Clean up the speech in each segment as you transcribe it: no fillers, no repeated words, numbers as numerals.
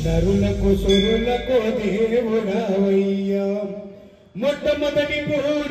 నరులకు సురులకు దేవుడవయ్యా మొట్టమొదటి పూజ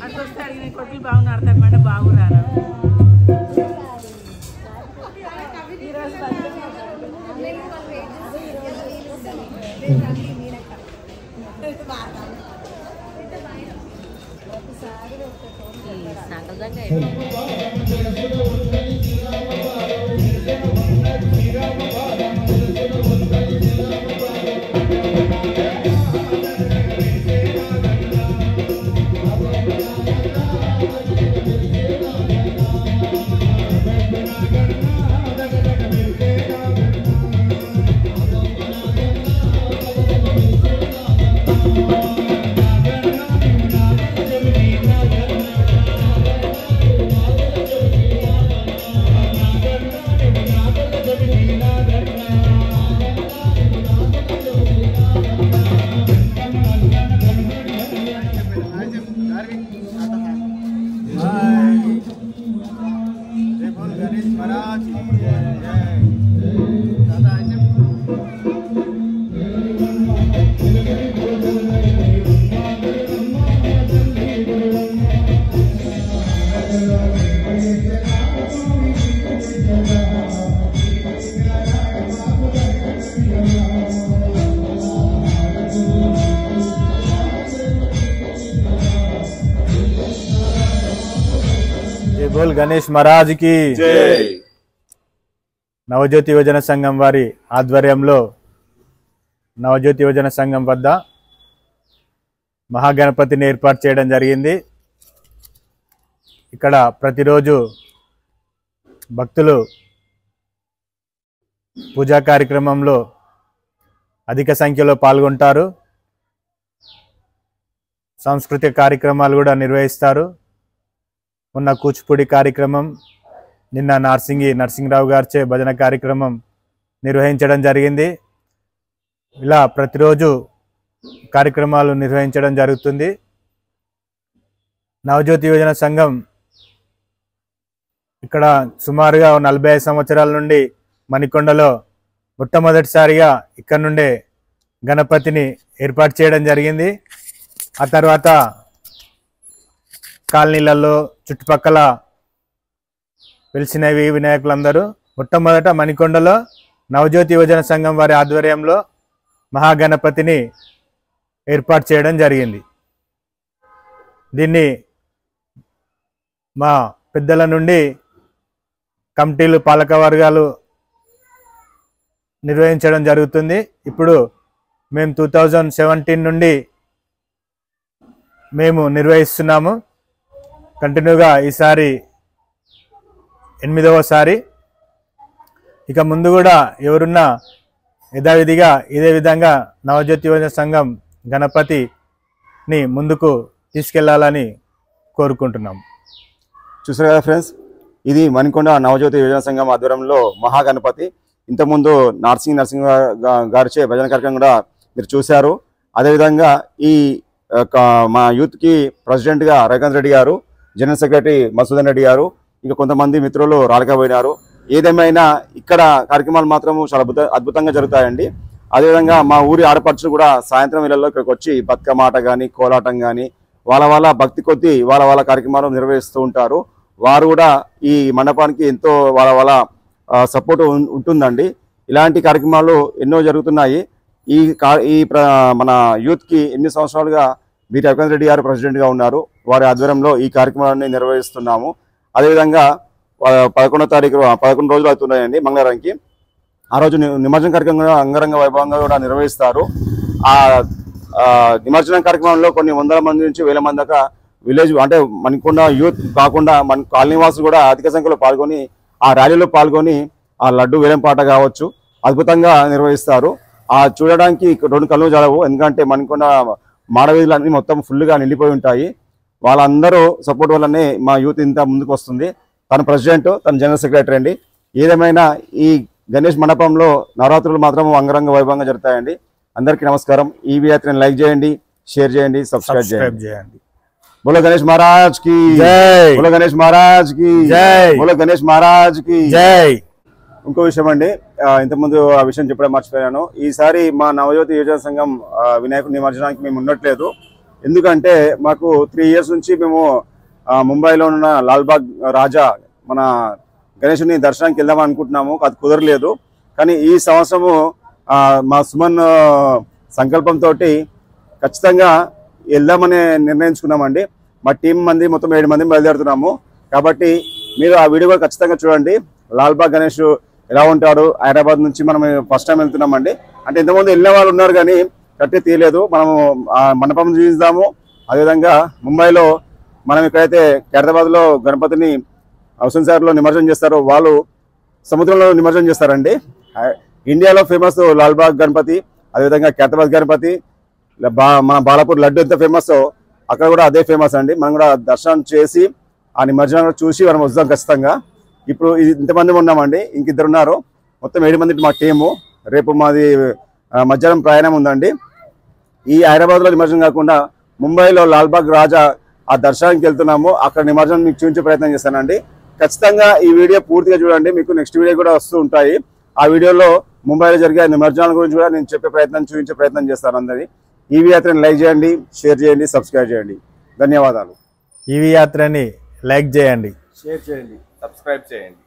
అడుగొస్తే అడిగిన కొడుకులు బాగున్నారు అర్థమంటే బాగున్నారు. बोल गणेश महाराज की जय। నవజ్యోతి యువజన సంఘం వారి ఆధ్వర్యంలో నవజ్యోతి యువజన సంఘం వద్ద మహాగణపతిని ఏర్పాటు చేయడం జరిగింది. ఇక్కడ ప్రతిరోజు భక్తులు పూజా కార్యక్రమంలో అధిక సంఖ్యలో పాల్గొంటారు. సాంస్కృతిక కార్యక్రమాలు కూడా నిర్వహిస్తారు. ఉన్న కూచిపూడి కార్యక్రమం, నిన్న నరసింహరావు గారిచే భజన కార్యక్రమం నిర్వహించడం జరిగింది. ఇలా ప్రతిరోజు కార్యక్రమాలు నిర్వహించడం జరుగుతుంది. నవజ్యోతి యువజన సంఘం ఇక్కడ సుమారుగా 45 సంవత్సరాల నుండి మణికొండలో మొట్టమొదటిసారిగా ఇక్కడ నుండే గణపతిని ఏర్పాటు చేయడం జరిగింది. ఆ తర్వాత కాలనీలలో చుట్టుపక్కల వెలిసినవి వినాయకులందరూ మొట్టమొదట మణికొండలో నవజ్యోతి యువజన సంఘం వారి ఆధ్వర్యంలో మహాగణపతిని ఏర్పాటు చేయడం జరిగింది. దీన్ని మా పెద్దల నుండి కమిటీలు, పాలక వర్గాలు నిర్వహించడం జరుగుతుంది. ఇప్పుడు మేము 2017 నుండి మేము నిర్వహిస్తున్నాము. కంటిన్యూగా ఈసారి 8వసారి. ఇక ముందు కూడా ఎవరున్నా యథావిధిగా ఇదే విధంగా నవజ్యోతి యువజన సంఘం గణపతిని ముందుకు తీసుకెళ్లాలని కోరుకుంటున్నాం. చూసారు కదా ఫ్రెండ్స్, ఇది మణికొండ నవజ్యోతి యువజన సంఘం ఆధ్వర్యంలో మహాగణపతి. ఇంతకుముందు నరసింహ గారిచే భజన కార్యక్రమం కూడా మీరు చూశారు. అదేవిధంగా ఈ మా యూత్కి ప్రెసిడెంట్గా రఘునాథ్ రెడ్డి గారు, జనరల్ సెక్రటరీ మసూదన్ రెడ్డి గారు, ఇంకా కొంతమంది మిత్రులు రాలేకపోయినారు. ఏదేమైనా ఇక్కడ కార్యక్రమాలు మాత్రం చాలా అద్భుతంగా జరుగుతాయండి. అదేవిధంగా మా ఊరి ఆడపడుచులు కూడా సాయంత్రం వేళల్లో ఇక్కడికి వచ్చి బతుకమ్మ ఆట కానీ, కోలాటం కానీ, వాళ్ళ భక్తి కొద్దీ వాళ్ళ కార్యక్రమాలు నిర్వహిస్తూ ఉంటారు. వారు కూడా ఈ మండపానికి ఎంతో వాళ్ళ సపోర్ట్ ఉంటుందండి. ఇలాంటి కార్యక్రమాలు ఎన్నో జరుగుతున్నాయి. ఈ మన యూత్కి ఎన్ని సంవత్సరాలుగా బి రఘునాథ్ రెడ్డి గారు ప్రెసిడెంట్గా ఉన్నారు. వారి ఆధ్వర్యంలో ఈ కార్యక్రమాన్ని నిర్వహిస్తున్నాము. అదేవిధంగా 11వ తారీఖు 11 రోజులు అవుతున్నాయండి మంగళవారంకి. ఆ రోజు నిమజ్జన కార్యక్రమం అంగరంగ వైభవంగా కూడా నిర్వహిస్తారు. ఆ నిమజ్జన కార్యక్రమంలో కొన్ని వందల మంది నుంచి వేల మంది దాకా విలేజ్ అంటే మణికొండ యూత్ కాకుండా మన కాలనీ వాసులు కూడా అధిక సంఖ్యలో పాల్గొని ఆ ర్యాలీలో పాల్గొని ఆ లడ్డు వేలం పాట కావచ్చు అద్భుతంగా నిర్వహిస్తారు. ఆ చూడడానికి 2 కళ్ళు చాలవు. ఎందుకంటే మణికొండ మాడవీధులన్నీ మొత్తం ఫుల్గా నిండిపోయి ఉంటాయి. వాళ్ళందరూ సపోర్ట్ వల్లనే మా యూత్ ఇంత ముందుకు వస్తుంది. తన ప్రెసిడెంట్, తన జనరల్ సెక్రటరీ అండి. ఏదేమైనా ఈ గణేష్ మండపంలో నవరాత్రులు మాత్రం అంగరంగ వైభవంగా జరుగుతాయండి. అందరికీ నమస్కారం. ఈ వీడియోని లైక్ చేయండి, షేర్ చేయండి, సబ్స్క్రైబ్ చేయండి. बोलो गणेश महाराज की जय, बोलो गणेश महाराज की जय, बोलो गणेश महाराज की जय. ఇంకో విషయం అండి, ఇంతకుముందు ఆ విషయం చెప్పడం మర్చిపోయాను. ఈసారి మా నవజ్యోతి యువజన సంఘం వినాయకుడి నిమజ్జనానికి మేము ఉండట్లేదు. ఎందుకంటే మాకు 3 years నుంచి మేము ముంబైలో ఉన్న లాల్బాగ్ రాజా మన గణేశుని దర్శనానికి వెళ్దాం అనుకుంటున్నాము, అది కుదరలేదు. కానీ ఈ సంవత్సరము మా సుమన్ సంకల్పంతో ఖచ్చితంగా వెళ్దామని నిర్ణయించుకున్నామండి. మా టీం మంది మొత్తం 7 మంది బయలుదేరుతున్నాము. కాబట్టి మీరు ఆ వీడియో కూడా ఖచ్చితంగా చూడండి. లాల్బాగ్ గణేష్ ఎలా ఉంటాడు, హైదరాబాద్ నుంచి మనం ఫస్ట్ టైం వెళ్తున్నామండి. అంటే ఇంతకుముందు వెళ్ళిన వాళ్ళు ఉన్నారు కానీ కట్టి తీయలేదు. మనము మండపం చూపిస్తాము. అదేవిధంగా ముంబైలో మనం ఎక్కడైతే హైదరాబాద్లో గణపతిని హుస్సేన్ సాగర్లో నిమజ్జనం చేస్తారో వాళ్ళు సముద్రంలో నిమజ్జనం చేస్తారండి. ఇండియాలో ఫేమస్ లాల్బాగ్ గణపతి, అదేవిధంగా హైదరాబాద్ గణపతి, మన బాలాపూర్ లడ్డు ఎంత ఫేమస్ అక్కడ కూడా అదే ఫేమస్ అండి. మనం కూడా దర్శనం చేసి ఆ నిమజ్జనం చూసి మనం వస్తాం ఖచ్చితంగా. ఇప్పుడు ఇంతమంది ఉన్నామండి, ఇంకిద్దరు ఉన్నారు, మొత్తం 7 మంది మా టీము. రేపు మాది మధ్యాహ్నం ప్రయాణం ఉందండి. ఈ హైదరాబాద్లో నిమజ్జనం కాకుండా ముంబైలో లాల్బాగ్ రాజా ఆ దర్శనానికి వెళ్తున్నాము. అక్కడ నిమజ్జనం మీకు చూపించే ప్రయత్నం చేస్తానండి. ఖచ్చితంగా ఈ వీడియో పూర్తిగా చూడండి, మీకు నెక్స్ట్ వీడియో కూడా వస్తూ ఉంటాయి. ఆ వీడియోలో ముంబైలో జరిగే నిమజ్జనాల గురించి కూడా నేను చూపించే ప్రయత్నం చేస్తాను అందరినీ. ఈవీ యాత్రని లైక్ చేయండి, షేర్ చేయండి, సబ్స్క్రైబ్ చేయండి. ధన్యవాదాలు. ఈవీ యాత్రని లైక్ చేయండి, షేర్ చేయండి, సబ్స్క్రైబ్ చేయండి.